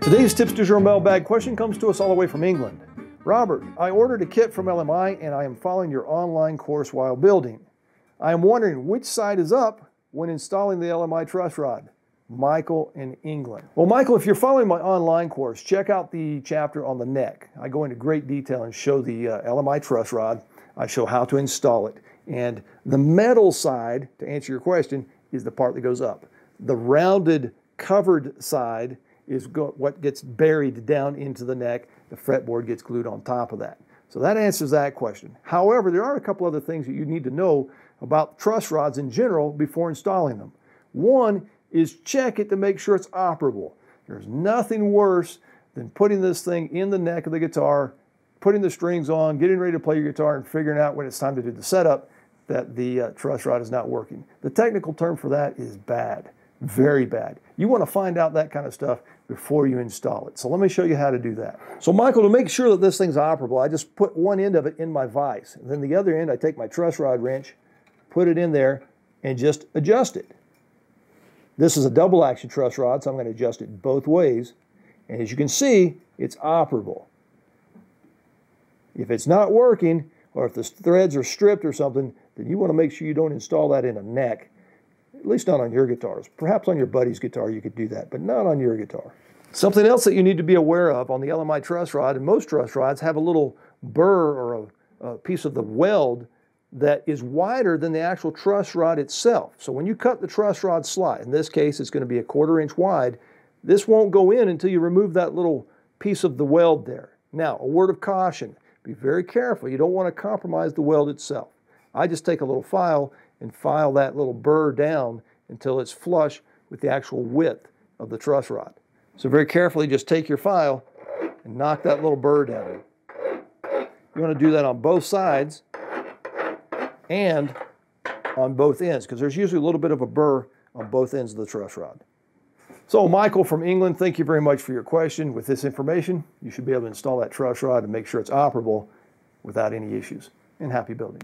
Today's Tips du Jour mailbag question comes to us all the way from England. Robert, I ordered a kit from LMI and I am following your online course while building. I am wondering which side is up when installing the LMI truss rod. Michael in England. Well, Michael, if you're following my online course, check out the chapter on the neck. I go into great detail and show the LMI truss rod. I show how to install it. And the metal side, to answer your question, is the part that goes up. The rounded covered side is what gets buried down into the neck. The fretboard gets glued on top of that. So that answers that question. However, there are a couple other things that you need to know about truss rods in general before installing them. One is check it to make sure it's operable. There's nothing worse than putting this thing in the neck of the guitar, putting the strings on, getting ready to play your guitar, and figuring out when it's time to do the setup that the truss rod is not working. The technical term for that is bad, very bad. You want to find out that kind of stuff before you install it. So let me show you how to do that. So Michael, to make sure that this thing's operable, I just put one end of it in my vise. And then the other end, I take my truss rod wrench, put it in there, and just adjust it. This is a double action truss rod, so I'm going to adjust it both ways. And as you can see, it's operable. If it's not working, or if the threads are stripped or something, then you want to make sure you don't install that in a neck. At least not on your guitars. Perhaps on your buddy's guitar you could do that, but not on your guitar. Something else that you need to be aware of on the LMI truss rod, and most truss rods have a little burr or a piece of the weld that is wider than the actual truss rod itself. So when you cut the truss rod slot, in this case it's going to be 1/4 inch wide, this won't go in until you remove that little piece of the weld there. Now, a word of caution, be very careful. You don't want to compromise the weld itself. I just take a little file and file that little burr down until it's flush with the actual width of the truss rod. So very carefully just take your file and knock that little burr down. You want to do that on both sides and on both ends, because there's usually a little bit of a burr on both ends of the truss rod. So Michael from England, thank you very much for your question. With this information, you should be able to install that truss rod and make sure it's operable without any issues. And happy building.